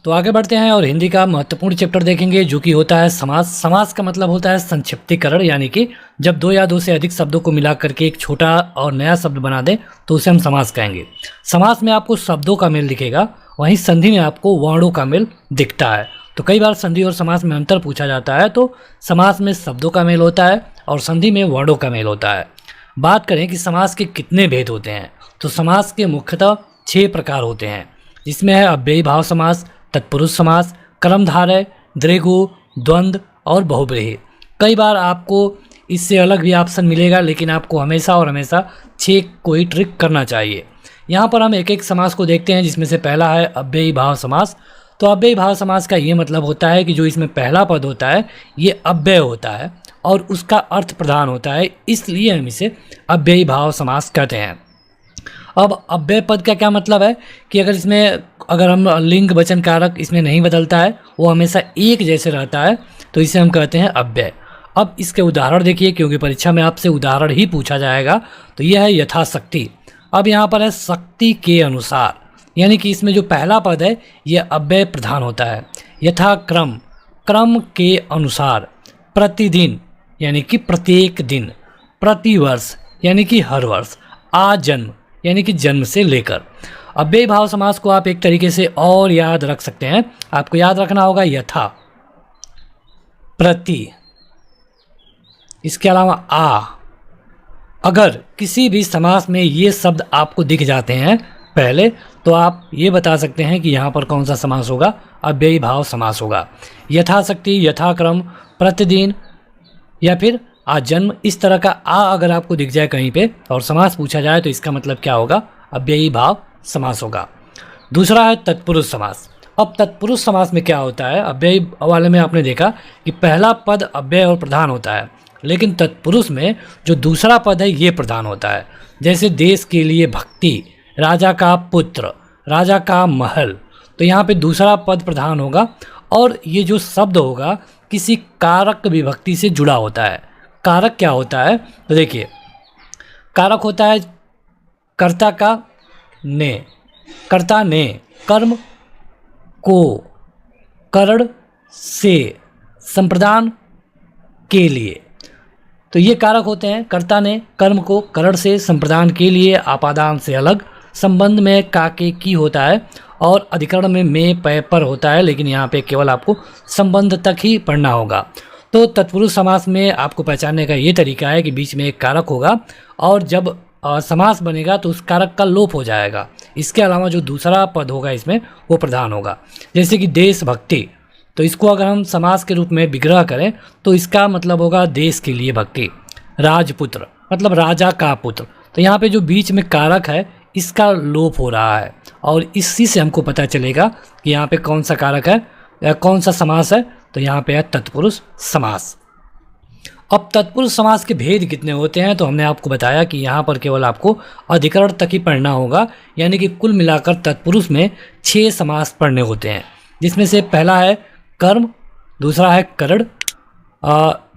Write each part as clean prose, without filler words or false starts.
तो आगे बढ़ते हैं और हिंदी का महत्वपूर्ण चैप्टर देखेंगे जो कि होता है समास। समास का मतलब होता है संक्षिप्तीकरण, यानी कि जब दो या दो से अधिक शब्दों को मिला करके एक छोटा और नया शब्द बना दें तो उसे हम समास कहेंगे। समास में आपको शब्दों का मेल दिखेगा, वहीं संधि में आपको वर्णों का मेल दिखता है। तो कई बार संधि और समास में अंतर पूछा जाता है, तो समास में शब्दों का मेल होता है और संधि में वर्णों का मेल होता है। बात करें कि समास के कितने भेद होते हैं, तो समास के मुख्यतः 6 प्रकार होते हैं, जिसमें है अव्ययी भाव समास, तत्पुरुष समास, कर्मधारय, द्विगु, द्वंद्व और बहुब्रीहि। कई बार आपको इससे अलग भी ऑप्शन मिलेगा, लेकिन आपको हमेशा और हमेशा 6 कोई ट्रिक करना चाहिए। यहाँ पर हम एक एक समास को देखते हैं, जिसमें से पहला है अव्ययी भाव समास। तो अव्ययी भाव समास का ये मतलब होता है कि जो इसमें पहला पद होता है ये अव्यय होता है और उसका अर्थ प्रधान होता है, इसलिए हम इसे अव्ययी भाव समास कहते हैं। अब अव्यय पद का क्या मतलब है कि अगर हम लिंग वचन कारक इसमें नहीं बदलता है, वो हमेशा एक जैसे रहता है, तो इसे हम कहते हैं अव्यय। अब इसके उदाहरण देखिए, क्योंकि परीक्षा में आपसे उदाहरण ही पूछा जाएगा। तो यह है यथाशक्ति। अब यहाँ पर है शक्ति के अनुसार, यानी कि इसमें जो पहला पद है यह अव्यय प्रधान होता है। यथाक्रम, क्रम के अनुसार। प्रतिदिन, यानी कि प्रत्येक दिन। प्रतिवर्ष, यानी कि हर वर्ष। आजन्म, यानी कि जन्म से लेकर। अव्ययी भाव समास को आप एक तरीके से और याद रख सकते हैं। आपको याद रखना होगा यथा, प्रति, इसके अलावा आ। अगर किसी भी समास में ये शब्द आपको दिख जाते हैं पहले, तो आप ये बता सकते हैं कि यहाँ पर कौन सा समास होगा, अव्ययी भाव समास होगा। यथाशक्ति, यथाक्रम, प्रतिदिन या फिर आजन्म, इस तरह का आ अगर आपको दिख जाए कहीं पे और समास पूछा जाए तो इसका मतलब क्या होगा, अव्ययी भाव समास होगा। दूसरा है तत्पुरुष समास। अब तत्पुरुष समास में क्या होता है, अव्ययी वाले में आपने देखा कि पहला पद अव्यय और प्रधान होता है, लेकिन तत्पुरुष में जो दूसरा पद है ये प्रधान होता है। जैसे देश के लिए भक्ति, राजा का पुत्र, राजा का महल, तो यहाँ पे दूसरा पद प्रधान होगा और ये जो शब्द होगा किसी कारक विभक्ति से जुड़ा होता है। कारक क्या होता है, तो देखिए कारक होता है कर्ता का ने, कर्ता ने कर्म को करण से संप्रदान के लिए, तो ये कारक होते हैं। कर्ता ने कर्म को करण से संप्रदान के लिए, आपादान से अलग, संबंध में का के की होता है और अधिकरण में पै पर होता है, लेकिन यहाँ पे केवल आपको संबंध तक ही पढ़ना होगा। तो तत्पुरुष समास में आपको पहचानने का ये तरीका है कि बीच में एक कारक होगा और जब समास बनेगा तो उस कारक का लोप हो जाएगा। इसके अलावा जो दूसरा पद होगा इसमें वो प्रधान होगा। जैसे कि देशभक्ति, तो इसको अगर हम समास के रूप में विग्रह करें तो इसका मतलब होगा देश के लिए भक्ति। राजपुत्र मतलब राजा का पुत्र, तो यहाँ पे जो बीच में कारक है इसका लोप हो रहा है और इसी से हमको पता चलेगा कि यहाँ पे कौन सा कारक है या कौन सा समास है। तो यहाँ पे है तत्पुरुष समास। अब तत्पुरुष समास के भेद कितने होते हैं, तो हमने आपको बताया कि यहाँ पर केवल आपको अधिकरण तक ही पढ़ना होगा, यानी कि कुल मिलाकर तत्पुरुष में 6 समास पढ़ने होते हैं, जिसमें से पहला है कर्म, दूसरा है करण,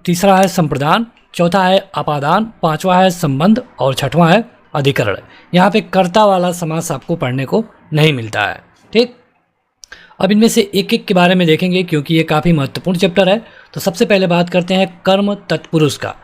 तीसरा है संप्रदान, चौथा है आपादान, पांचवा है संबंध और छठवां है अधिकरण। यहाँ पे कर्ता वाला समास आपको पढ़ने को नहीं मिलता है। ठीक, अब इनमें से एक एक के बारे में देखेंगे क्योंकि ये काफ़ी महत्वपूर्ण चैप्टर है। तो सबसे पहले बात करते हैं कर्म तत्पुरुष का।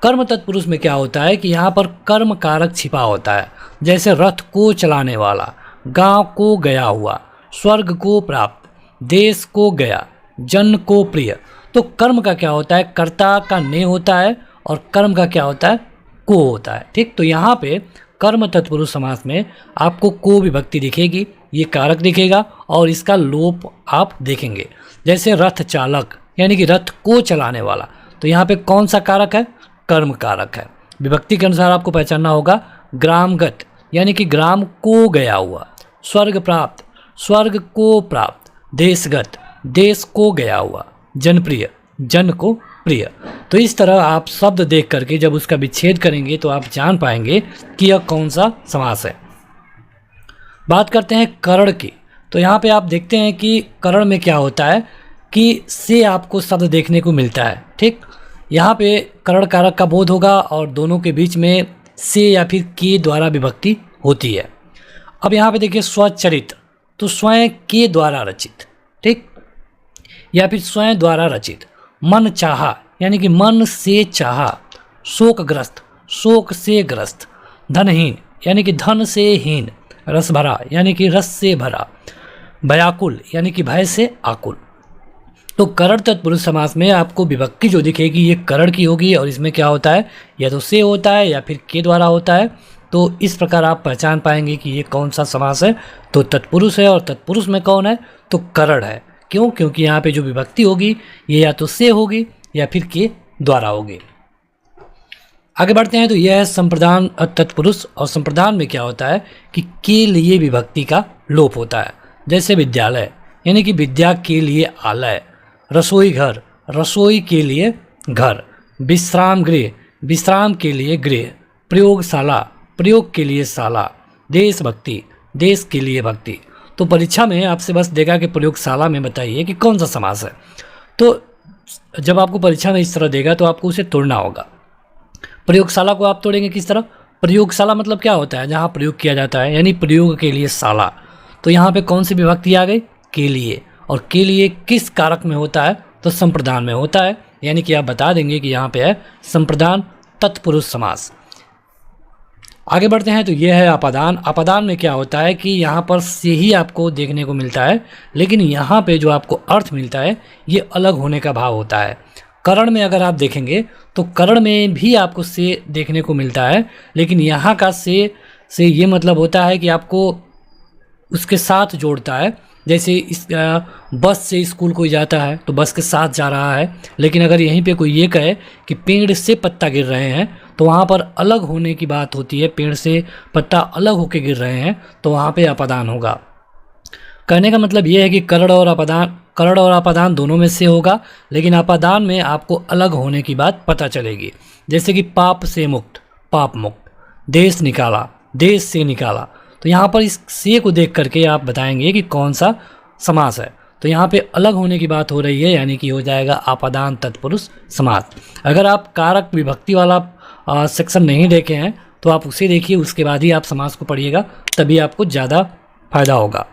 कर्म तत्पुरुष में क्या होता है कि यहाँ पर कर्म कारक छिपा होता है। जैसे रथ को चलाने वाला, गांव को गया हुआ, स्वर्ग को प्राप्त, देश को गया, जन को प्रिय। तो कर्म का क्या होता है, कर्ता का ने होता है और कर्म का क्या होता है, को होता है। ठीक, तो यहाँ पे कर्म तत्पुरुष समास में आपको को विभक्ति दिखेगी, ये कारक दिखेगा और इसका लोप आप देखेंगे। जैसे रथ चालक यानी कि रथ को चलाने वाला, तो यहाँ पे कौन सा कारक है, कर्म कारक है। विभक्ति के अनुसार आपको पहचानना होगा। ग्रामगत यानी कि ग्राम को गया हुआ, स्वर्ग प्राप्त स्वर्ग को प्राप्त, देशगत देश को गया हुआ, जनप्रिय जन को प्रिय। तो इस तरह आप शब्द देख करके जब उसका विच्छेद करेंगे तो आप जान पाएंगे कि यह कौन सा समास है। बात करते हैं करण की। तो यहाँ पे आप देखते हैं कि करण में क्या होता है कि से आपको शब्द देखने को मिलता है। ठीक, यहाँ पे करण कारक का बोध होगा और दोनों के बीच में से या फिर के द्वारा विभक्ति होती है। अब यहाँ पे देखिए स्वचरित, तो स्वयं के द्वारा रचित, ठीक। या फिर स्वयं द्वारा रचित, मन चाहा यानी कि मन से चाहा, शोकग्रस्त, शोक से ग्रस्त, धनहीन यानी कि धन से हीन, रस भरा यानी कि रस से भरा, भयाकुल यानी कि भय से आकुल। तो करण तत्पुरुष समास में आपको विभक्ति जो दिखेगी ये करण की होगी और इसमें क्या होता है, या तो से होता है या फिर के द्वारा होता है। तो इस प्रकार आप पहचान पाएंगे कि ये कौन सा समास है। तो तत्पुरुष है और तत्पुरुष में कौन है, तो करण है। क्यों, क्योंकि यहाँ पे जो विभक्ति होगी ये या तो से होगी या फिर के द्वारा होगी। आगे बढ़ते हैं। तो यह है संप्रदान तत्पुरुष, और संप्रदान में क्या होता है कि के लिए विभक्ति का लोप होता है। जैसे विद्यालय यानी कि विद्या के लिए आलय, रसोई घर, रसोई के लिए घर, विश्राम गृह, विश्राम के लिए गृह, प्रयोगशाला, प्रयोग के लिए शाला, देशभक्ति, देश के लिए भक्ति। तो परीक्षा में आपसे बस देगा कि प्रयोगशाला में बताइए कि कौन सा समास है। तो जब आपको परीक्षा में इस तरह देगा तो आपको उसे तोड़ना होगा। प्रयोगशाला को आप तोड़ेंगे किस तरह, प्रयोगशाला मतलब क्या होता है, जहाँ प्रयोग किया जाता है, यानी प्रयोग के लिए शाला। तो यहाँ पे कौन सी विभक्ति आ गई, के लिए। और के लिए किस कारक में होता है, तो संप्रदान में होता है। यानी कि आप बता देंगे कि यहाँ पे है संप्रदान तत्पुरुष समास। आगे बढ़ते हैं। तो यह है आपादान। आपादान में क्या होता है कि यहाँ पर से ही आपको देखने को मिलता है, लेकिन यहाँ पे जो आपको अर्थ मिलता है ये अलग होने का भाव होता है। करण में अगर आप देखेंगे तो करण में भी आपको से देखने को मिलता है, लेकिन यहाँ का से ये मतलब होता है कि आपको उसके साथ जोड़ता है। जैसे इस बस से स्कूल कोई जाता है तो बस के साथ जा रहा है, लेकिन अगर यहीं पे कोई ये कहे कि पेड़ से पत्ता गिर रहे हैं तो वहाँ पर अलग होने की बात होती है। पेड़ से पत्ता अलग होके गिर रहे हैं तो वहाँ पे अपादान होगा। कहने का मतलब ये है कि करण और अपादान दोनों में से होगा, लेकिन अपादान में आपको अलग होने की बात पता चलेगी। जैसे कि पाप से मुक्त, पाप मुक्त, देश निकाला, देश से निकाला। तो यहाँ पर इस से को देख करके आप बताएंगे कि कौन सा समास है। तो यहाँ पे अलग होने की बात हो रही है, यानी कि हो जाएगा आपादान तत्पुरुष समास। अगर आप कारक विभक्ति वाला सेक्शन नहीं देखे हैं तो आप उसे देखिए, उसके बाद ही आप समास को पढ़िएगा, तभी आपको ज़्यादा फायदा होगा।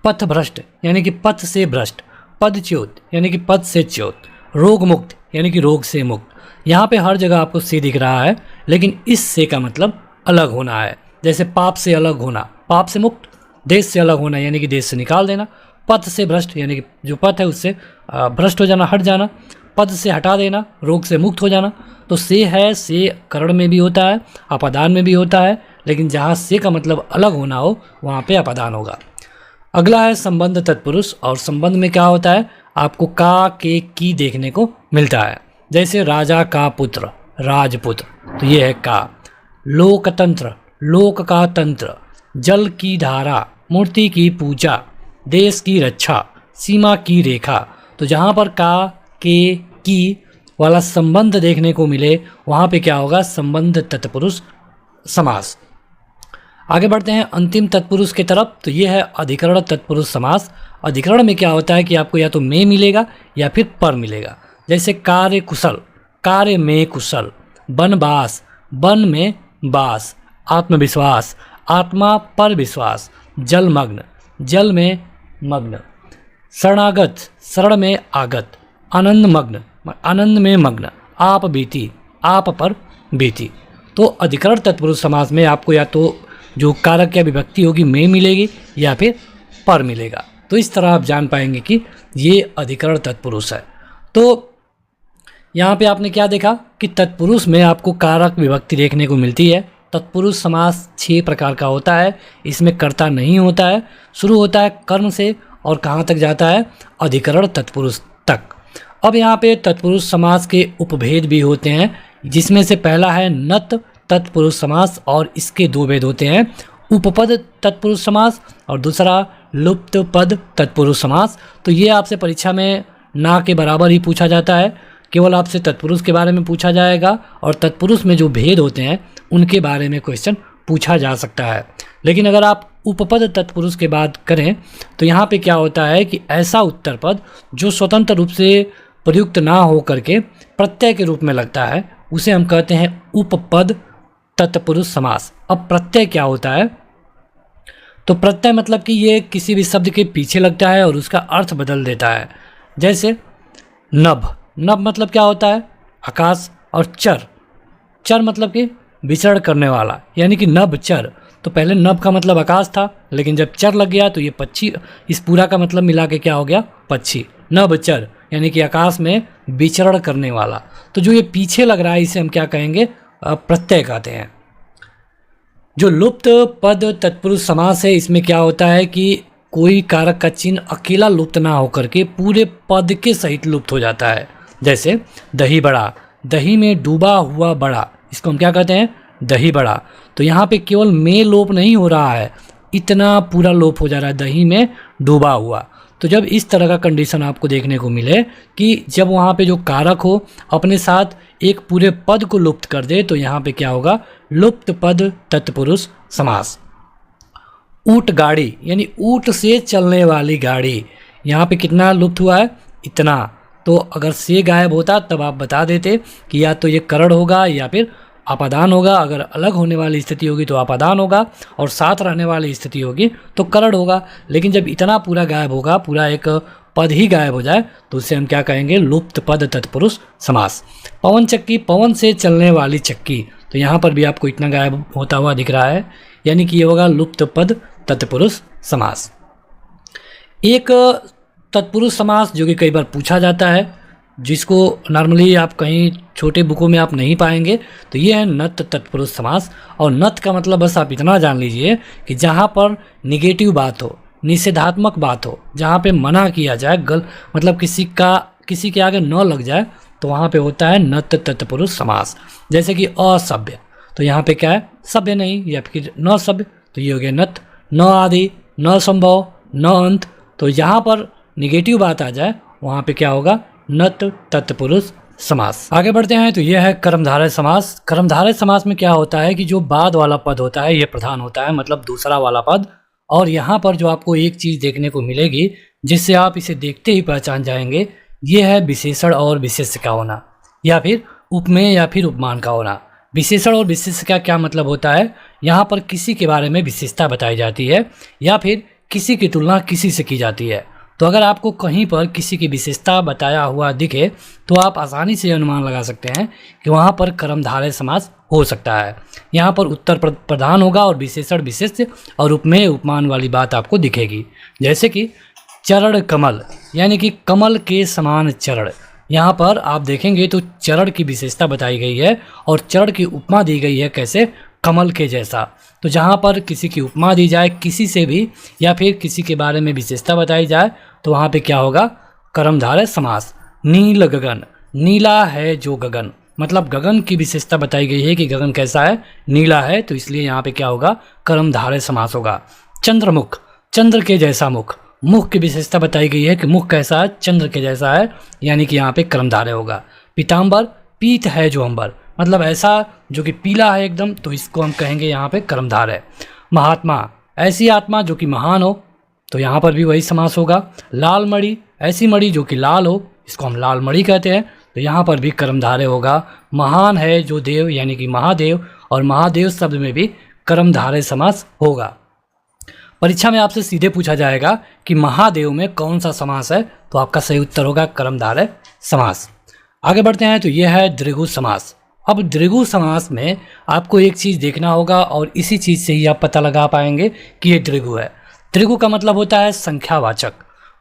पथ भ्रष्ट यानी कि पथ से भ्रष्ट, पदच्युत यानी कि पद से च्युत, रोग मुक्त यानी कि रोग से मुक्त। यहाँ पे हर जगह आपको से दिख रहा है, लेकिन इस से का मतलब अलग होना है। जैसे पाप से अलग होना, पाप से मुक्त, देश से अलग होना यानी कि देश से निकाल देना, पथ से भ्रष्ट यानी कि जो पथ है उससे भ्रष्ट हो जाना, हट जाना, पद से हटा देना, रोग से मुक्त हो जाना। तो से है, से करण में भी होता है, अपादान में भी होता है, लेकिन जहाँ से का मतलब अलग होना हो वहाँ पे अपादान होगा। अगला है संबंध तत्पुरुष, और संबंध में क्या होता है, आपको का के की देखने को मिलता है। जैसे राजा का पुत्र, राजपुत्र, तो ये है का। लोकतंत्र, लोक का तंत्र, जल की धारा, मूर्ति की पूजा, देश की रक्षा, सीमा की रेखा। तो जहाँ पर का के की वाला संबंध देखने को मिले वहाँ पे क्या होगा, संबंध तत्पुरुष समास। आगे बढ़ते हैं अंतिम तत्पुरुष की तरफ। तो ये है अधिकरण तत्पुरुष समास। अधिकरण में क्या होता है कि आपको या तो में मिलेगा या फिर पर मिलेगा। जैसे कार्य कुशल, कार्य में कुशल, वनवास, वन में वास, आत्मविश्वास, आत्मा पर विश्वास, जलमग्न, जल में मग्न, शरणागत, शरण में आगत, आनंद मग्न, आनंद में मग्न, आप बीती, आप पर बीती। तो अधिकरण तत्पुरुष समास में आपको या तो जो कारक या विभक्ति होगी में मिलेगी या फिर पर मिलेगा। तो इस तरह आप जान पाएंगे कि ये अधिकरण तत्पुरुष है। तो यहाँ पे आपने क्या देखा कि तत्पुरुष में आपको कारक विभक्ति देखने को मिलती है। तत्पुरुष समास 6 प्रकार का होता है। इसमें कर्ता नहीं होता है, शुरू होता है कर्म से और कहाँ तक जाता है, अधिकरण तत्पुरुष तक। अब यहाँ पे तत्पुरुष समास के उपभेद भी होते हैं, जिसमें से पहला है नत तत्पुरुष समास, और इसके 2 भेद होते हैं, उपपद तत्पुरुष समास और दूसरा लुप्त पद तत्पुरुष समास। तो ये आपसे परीक्षा में ना के बराबर ही पूछा जाता है, केवल आपसे तत्पुरुष के बारे में पूछा जाएगा और तत्पुरुष में जो भेद होते हैं उनके बारे में क्वेश्चन पूछा जा सकता है। लेकिन अगर आप उपपद तत्पुरुष के बात करें तो यहाँ पे क्या होता है कि ऐसा उत्तर पद जो स्वतंत्र रूप से प्रयुक्त ना हो करके प्रत्यय के रूप में लगता है उसे हम कहते हैं उपपद तत्पुरुष समास। अब प्रत्यय क्या होता है, तो प्रत्यय मतलब कि ये किसी भी शब्द के पीछे लगता है और उसका अर्थ बदल देता है। जैसे नभ, नभ मतलब क्या होता है? आकाश। और चर, चर मतलब कि विचरण करने वाला, यानी कि नभ चर। तो पहले नभ का मतलब आकाश था, लेकिन जब चर लग गया तो ये पक्षी, इस पूरा का मतलब मिला के क्या हो गया? पक्षी। नभ चर यानी कि आकाश में विचरण करने वाला। तो जो ये पीछे लग रहा है इसे हम क्या कहेंगे? प्रत्यय कहते हैं। जो लुप्त पद तत्पुरुष समास है, इसमें क्या होता है कि कोई कारक का चिन्ह अकेला लुप्त ना होकर के पूरे पद के सहित लुप्त हो जाता है। जैसे दही बड़ा, दही में डूबा हुआ बड़ा, इसको हम क्या कहते हैं? दही बड़ा। तो यहाँ पे केवल में लोप नहीं हो रहा है, इतना पूरा लोप हो जा रहा है, दही में डूबा हुआ। तो जब इस तरह का कंडीशन आपको देखने को मिले कि जब वहाँ पे जो कारक हो अपने साथ एक पूरे पद को लुप्त कर दे, तो यहाँ पे क्या होगा? लुप्त पद तत्पुरुष समास। ऊंट गाड़ी यानी ऊंट से चलने वाली गाड़ी, यहाँ पे कितना लुप्त हुआ है? इतना। तो अगर से गायब होता तब आप बता देते कि या तो ये करण होगा या फिर अपादान होगा। अगर अलग होने वाली स्थिति होगी तो अपादान होगा, और साथ रहने वाली स्थिति होगी तो करण होगा। लेकिन जब इतना पूरा गायब होगा, पूरा एक पद ही गायब हो जाए, तो उसे हम क्या कहेंगे? लुप्त पद तत्पुरुष समास। पवन चक्की, पवन से चलने वाली चक्की, तो यहाँ पर भी आपको इतना गायब होता हुआ दिख रहा है, यानी कि ये होगा लुप्त पद तत्पुरुष समास। एक तत्पुरुष समास जो कि कई बार पूछा जाता है, जिसको नॉर्मली आप कहीं छोटे बुकों में आप नहीं पाएंगे, तो ये है नत तत्पुरुष समास। और नत का मतलब बस आप इतना जान लीजिए कि जहाँ पर निगेटिव बात हो, निषेधात्मक बात हो, जहाँ पे मना किया जाए, मतलब किसी के आगे न लग जाए, तो वहाँ पे होता है नत तत्पुरुष समास। जैसे कि असभ्य, तो यहाँ पे क्या है? सभ्य नहीं, या फिर न सभ्य, तो ये हो गया नत। न आदि, न संभव, न अंत, तो यहाँ पर निगेटिव बात आ जाए वहाँ पे क्या होगा? नत तत्पुरुष समास। आगे बढ़ते हैं तो यह है कर्मधारय समास। कर्मधारय समास में क्या होता है कि जो बाद वाला पद होता है ये प्रधान होता है, मतलब दूसरा वाला पद। और यहाँ पर जो आपको एक चीज़ देखने को मिलेगी जिससे आप इसे देखते ही पहचान जाएंगे, ये है विशेषण और विशेष्य का होना, या फिर उपमेय या फिर उपमान का होना। विशेषण और विशेष्य का क्या मतलब होता है? यहाँ पर किसी के बारे में विशेषता बताई जाती है या फिर किसी की तुलना किसी से की जाती है। तो अगर आपको कहीं पर किसी की विशेषता बताया हुआ दिखे तो आप आसानी से अनुमान लगा सकते हैं कि वहाँ पर कर्मधारय समास हो सकता है। यहाँ पर उत्तर प्रधान होगा और विशेषण विशेष्य और उपमेय उपमान वाली बात आपको दिखेगी। जैसे कि चरण कमल, यानी कि कमल के समान चरण। यहाँ पर आप देखेंगे तो चरण की विशेषता बताई गई है और चरण की उपमा दी गई है, कैसे? कमल के जैसा। तो जहाँ पर किसी की उपमा दी जाए किसी से भी, या फिर किसी के बारे में विशेषता बताई जाए, तो वहाँ पे क्या होगा? कर्मधारय समास। नील गगन, नीला है जो गगन, मतलब गगन की विशेषता बताई गई है कि गगन कैसा है? नीला है, तो इसलिए यहाँ पे क्या होगा? कर्मधारय समास होगा। चंद्रमुख, चंद्र के जैसा मुख, मुख की विशेषता बताई गई है कि मुख कैसा है? चंद्र के जैसा है, यानी कि यहाँ पे कर्मधारय होगा। पीताम्बर, पीत है जो अंबर, मतलब ऐसा जो कि पीला है एकदम, तो इसको हम कहेंगे यहाँ पे कर्मधारय। महात्मा, ऐसी आत्मा जो कि महान हो, तो यहाँ पर भी वही समास होगा। लाल मणि, ऐसी मणि जो कि लाल हो, इसको हम लाल मणि कहते हैं, तो यहाँ पर भी कर्मधारय होगा। महान है जो देव, यानी कि महादेव, और महादेव शब्द में भी कर्मधारय समास होगा। परीक्षा में आपसे सीधे पूछा जाएगा कि महादेव में कौन सा समास है, तो आपका सही उत्तर होगा कर्मधारय समास। आगे बढ़ते हैं तो यह है द्विगु समास। अब द्विगु समास में आपको एक चीज़ देखना होगा और इसी चीज़ से ही आप पता लगा पाएंगे कि ये द्विगु है। द्विगु का मतलब होता है संख्यावाचक,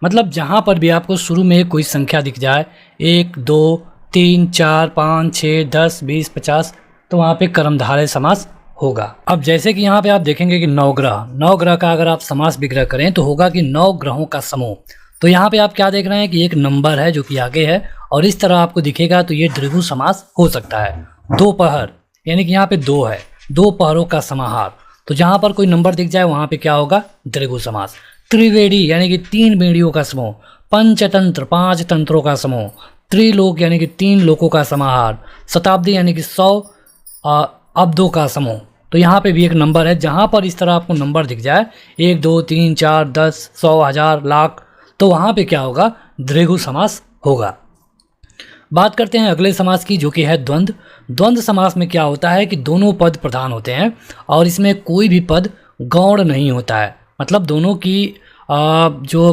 मतलब जहाँ पर भी आपको शुरू में कोई संख्या दिख जाए, 1 2 3 4 5 6 10 20 50, तो वहाँ पे कर्मधारय समास होगा। अब जैसे कि यहाँ पे आप देखेंगे कि नौ ग्रह का अगर आप समास विग्रह करें तो होगा कि 9 ग्रहों का समूह। तो यहाँ पे आप क्या देख रहे हैं कि एक नंबर है जो कि आगे है और इस तरह आपको दिखेगा, तो ये द्विगु समास हो सकता है। दोपहर, यानी कि यहाँ पे 2 है, 2 पहरों का समाहार, तो जहाँ पर कोई नंबर दिख जाए वहाँ पे क्या होगा? द्विगु समास। त्रिवेणी, यानी कि 3 बेड़ियों का समूह। पंचतंत्र, 5 तंत्रों का समूह। त्रिलोक, यानी कि 3 लोकों का समाहार। शताब्दी, यानी कि 100 अब्दों का समूह। तो यहाँ पे भी एक नंबर है, जहाँ पर इस तरह आपको नंबर दिख जाए 1 2 3 4 10 100 1000 लाख, तो वहाँ पे क्या होगा? द्विगु समास होगा। बात करते हैं अगले समास की, जो कि है द्वंद्व। द्वंद्व समास में क्या होता है कि दोनों पद प्रधान होते हैं और इसमें कोई भी पद गौण नहीं होता है। मतलब दोनों की जो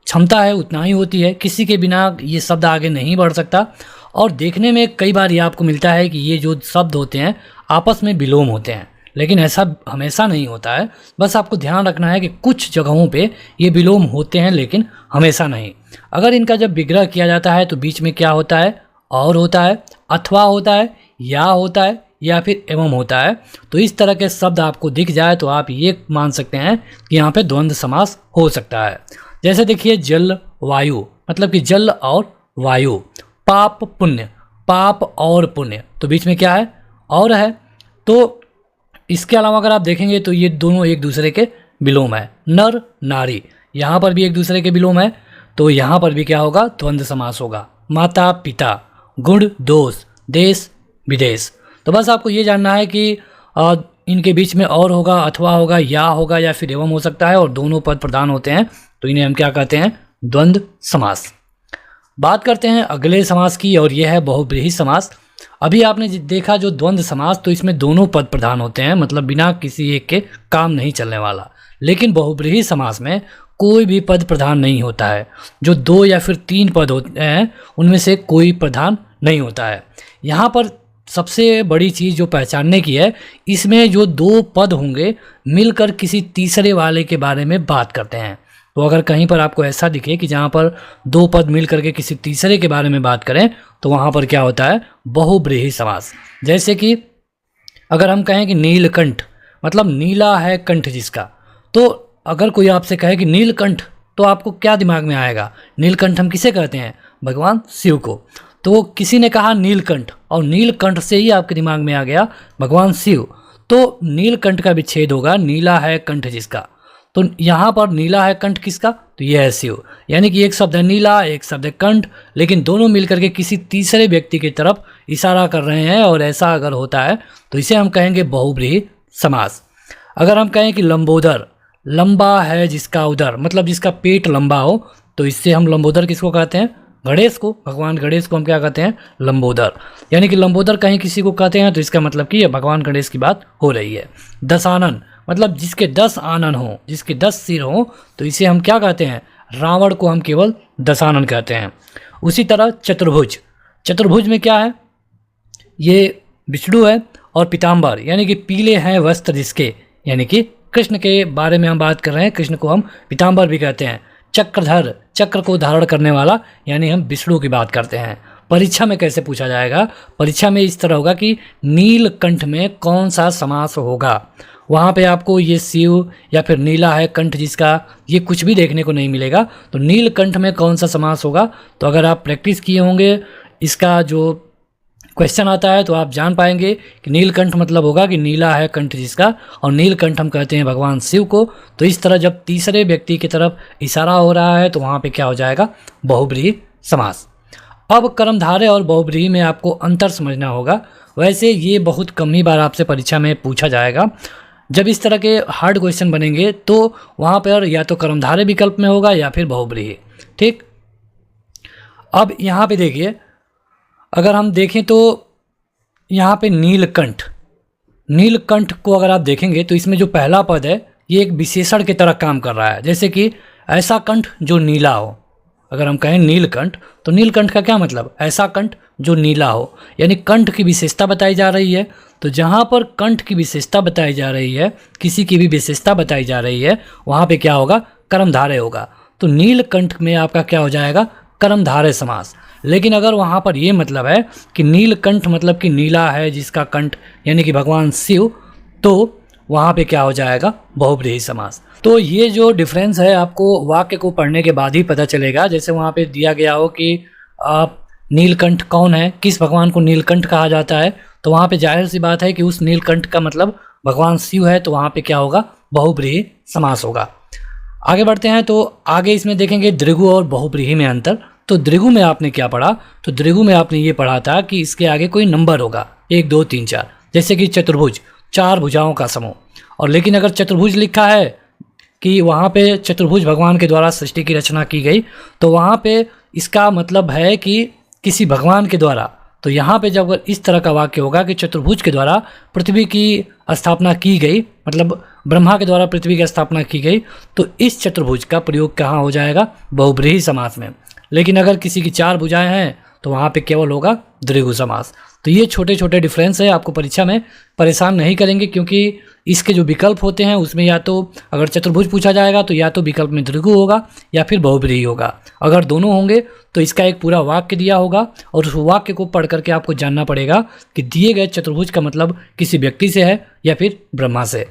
क्षमता है उतना ही होती है, किसी के बिना ये शब्द आगे नहीं बढ़ सकता। और देखने में कई बार ये आपको मिलता है कि ये जो शब्द होते हैं आपस में विलोम होते हैं, लेकिन ऐसा हमेशा नहीं होता है। बस आपको ध्यान रखना है कि कुछ जगहों पे ये विलोम होते हैं लेकिन हमेशा नहीं। अगर इनका जब विग्रह किया जाता है तो बीच में क्या होता है, और होता है, अथवा होता है, या होता है, या फिर एवं होता है। तो इस तरह के शब्द आपको दिख जाए तो आप ये मान सकते हैं कि यहाँ पे द्वंद्व समास हो सकता है। जैसे देखिए जल वायु, मतलब कि जल और वायु। पाप पुण्य, पाप और पुण्य, तो बीच में क्या है, और है। तो इसके अलावा अगर आप देखेंगे तो ये दोनों एक दूसरे के विलोम है। नर नारी, यहाँ पर भी एक दूसरे के विलोम है, तो यहाँ पर भी क्या होगा, द्वंद्व समास होगा। माता पिता, गुण दोष, देश विदेश। तो बस आपको ये जानना है कि इनके बीच में और होगा, अथवा होगा, या फिर एवं हो सकता है, और दोनों पद प्रधान होते हैं, तो इन्हें हम क्या कहते हैं, द्वंद्व समास। बात करते हैं अगले समास की, और यह है बहुब्रीहि समास। अभी आपने देखा जो द्वंद्व समास, तो इसमें दोनों पद प्रधान होते हैं, मतलब बिना किसी एक के काम नहीं चलने वाला। लेकिन बहुब्रीहि समास में कोई भी पद प्रधान नहीं होता है। जो 2 या फिर 3 पद होते हैं उनमें से कोई प्रधान नहीं होता है। यहाँ पर सबसे बड़ी चीज़ जो पहचानने की है, इसमें जो 2 पद होंगे मिलकर किसी तीसरे वाले के बारे में बात करते हैं। तो अगर कहीं पर आपको ऐसा दिखे कि जहाँ पर 2 पद मिल करके किसी तीसरे के बारे में बात करें, तो वहाँ पर क्या होता है, बहुब्रीहि समास। जैसे कि अगर हम कहें कि नीलकंठ, मतलब नीला है कंठ जिसका, तो अगर कोई आपसे कहे कि नीलकंठ, तो आपको क्या दिमाग में आएगा, नीलकंठ हम किसे कहते हैं, भगवान शिव को। तो किसी ने कहा नीलकंठ, और नीलकंठ से ही आपके दिमाग में आ गया भगवान शिव, तो नीलकंठ का विच्छेद होगा नीला है कंठ जिसका। तो यहाँ पर नीला है कंठ किसका, तो यह है शिव। यानी कि एक शब्द है नीला, एक शब्द है कंठ, लेकिन दोनों मिलकर के किसी तीसरे व्यक्ति की तरफ इशारा कर रहे हैं, और ऐसा अगर होता है तो इसे हम कहेंगे बहुब्रीहि समास। अगर हम कहें कि लंबोदर, लंबा है जिसका उदर, मतलब जिसका पेट लंबा हो, तो इससे हम लंबोदर किसको कहते हैं, गणेश को। भगवान गणेश को हम क्या कहते हैं, लंबोदर। यानी कि लंबोदर कहीं किसी को कहते हैं तो इसका मतलब कि ये भगवान गणेश की बात हो रही है। दशानन, मतलब जिसके 10 आनन हो, जिसके 10 सिर हो, तो इसे हम क्या कहते हैं, रावण को हम केवल दशानन कहते हैं। उसी तरह चतुर्भुज, चतुर्भुज में क्या है, ये विष्णु है और पीताम्बर, यानी कि पीले हैं वस्त्र जिसके, यानी कि कृष्ण के बारे में हम बात कर रहे हैं। कृष्ण को हम पीताम्बर भी कहते हैं। चक्रधर, चक्र को धारण करने वाला, यानी हम विष्णु की बात करते हैं। परीक्षा में कैसे पूछा जाएगा, परीक्षा में इस तरह होगा कि नीलकंठ में कौन सा समास होगा। वहाँ पे आपको ये शिव या फिर नीला है कंठ जिसका, ये कुछ भी देखने को नहीं मिलेगा। तो नीलकंठ में कौन सा समास होगा, तो अगर आप प्रैक्टिस किए होंगे, इसका जो क्वेश्चन आता है, तो आप जान पाएंगे कि नीलकंठ मतलब होगा कि नीला है कंठ जिसका, और नीलकंठ हम कहते हैं भगवान शिव को। तो इस तरह जब तीसरे व्यक्ति की तरफ इशारा हो रहा है तो वहाँ पे क्या हो जाएगा, बहुब्रीहि समास। अब कर्मधारय और बहुब्रीहि में आपको अंतर समझना होगा। वैसे ये बहुत कम ही बार आपसे परीक्षा में पूछा जाएगा। जब इस तरह के हार्ड क्वेश्चन बनेंगे तो वहाँ पर या तो कर्मधारय विकल्प में होगा या फिर बहुब्रीहि। ठीक, अब यहाँ पे देखिए, अगर हम देखें तो यहाँ पे नीलकंठ, नीलकंठ को अगर आप देखेंगे तो इसमें जो पहला पद है ये एक विशेषण की तरह काम कर रहा है। जैसे कि ऐसा कंठ जो नीला हो, अगर हम कहें नीलकंठ, तो नीलकंठ का क्या मतलब, ऐसा कंठ जो नीला हो, यानी कंठ की विशेषता बताई जा रही है। तो जहाँ पर कंठ की विशेषता बताई जा रही है, किसी की भी विशेषता बताई जा रही है, वहाँ पे क्या होगा, कर्मधारय होगा। तो नीलकंठ में आपका क्या हो जाएगा, कर्मधारय समास। लेकिन अगर वहाँ पर ये मतलब है कि नीलकंठ मतलब कि नीला है जिसका कंठ, यानी कि भगवान शिव, तो वहाँ पे क्या हो जाएगा, बहुब्रीहि समास। तो ये जो डिफरेंस है आपको वाक्य को पढ़ने के बाद ही पता चलेगा। जैसे वहाँ पे दिया गया हो कि नीलकंठ कौन है, किस भगवान को नीलकंठ कहा जाता है, तो वहाँ पे जाहिर सी बात है कि उस नीलकंठ का मतलब भगवान शिव है, तो वहाँ पे क्या होगा, बहुब्रीहि समास होगा। आगे बढ़ते हैं तो आगे इसमें देखेंगे द्विगु और बहुब्रीहि में अंतर। तो द्विगु में आपने क्या पढ़ा, तो द्विगु में आपने ये पढ़ा था कि इसके आगे कोई नंबर होगा, 1 2 3 4, जैसे कि चतुर्भुज, 4 भुजाओं का समूह। और लेकिन अगर चतुर्भुज लिखा है कि वहाँ पे चतुर्भुज भगवान के द्वारा सृष्टि की रचना की गई, तो वहाँ पे इसका मतलब है कि किसी भगवान के द्वारा। तो यहाँ पे जब इस तरह का वाक्य होगा कि चतुर्भुज के द्वारा पृथ्वी की स्थापना की गई, मतलब ब्रह्मा के द्वारा पृथ्वी की स्थापना की गई, तो इस चतुर्भुज का प्रयोग कहाँ हो जाएगा? बहुब्रीहि समास में। लेकिन अगर किसी की 4 भुजाएं हैं तो वहाँ पे केवल होगा द्विगु समास। तो ये छोटे छोटे डिफरेंस है, आपको परीक्षा में परेशान नहीं करेंगे, क्योंकि इसके जो विकल्प होते हैं उसमें या तो अगर चतुर्भुज पूछा जाएगा तो या तो विकल्प में द्विगु होगा या फिर बहुब्रीहि होगा। अगर दोनों होंगे तो इसका एक पूरा वाक्य दिया होगा और उस वाक्य को पढ़ करके आपको जानना पड़ेगा कि दिए गए चतुर्भुज का मतलब किसी व्यक्ति से है या फिर ब्रह्मा से।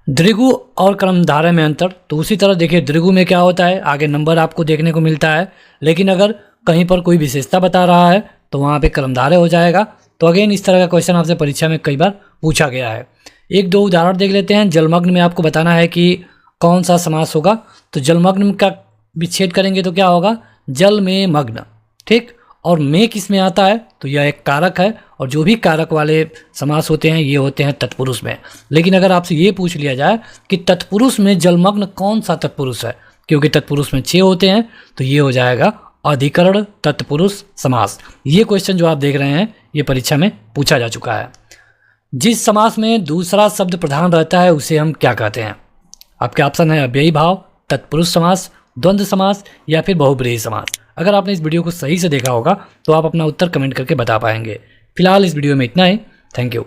द्विगु और क्रमधारय में अंतर, तो उसी तरह देखिए द्विगु में क्या होता है, आगे नंबर आपको देखने को मिलता है, लेकिन अगर कहीं पर कोई विशेषता बता रहा है तो वहाँ पे क्रमधारय हो जाएगा। तो अगेन इस तरह का क्वेश्चन आपसे परीक्षा में कई बार पूछा गया है। एक दो उदाहरण देख लेते हैं। जलमग्न में आपको बताना है कि कौन सा समास होगा। तो जलमग्न का विच्छेद करेंगे तो क्या होगा? जल में मग्न, ठीक। और में किस में आता है? तो यह एक कारक है, और जो भी कारक वाले समास होते हैं ये होते हैं तत्पुरुष में। लेकिन अगर आपसे ये पूछ लिया जाए कि तत्पुरुष में जलमग्न कौन सा तत्पुरुष है, क्योंकि तत्पुरुष में 6 होते हैं, तो ये हो जाएगा अधिकरण तत्पुरुष समास। ये क्वेश्चन जो आप देख रहे हैं ये परीक्षा में पूछा जा चुका है। जिस समास में दूसरा शब्द प्रधान रहता है उसे हम क्या कहते हैं? आपके ऑप्शन है अव्ययी भाव, तत्पुरुष समास, द्वंद्व समास या फिर बहुब्रीहि समास। अगर आपने इस वीडियो को सही से देखा होगा तो आप अपना उत्तर कमेंट करके बता पाएंगे। फिलहाल इस वीडियो में इतना ही। Thank you.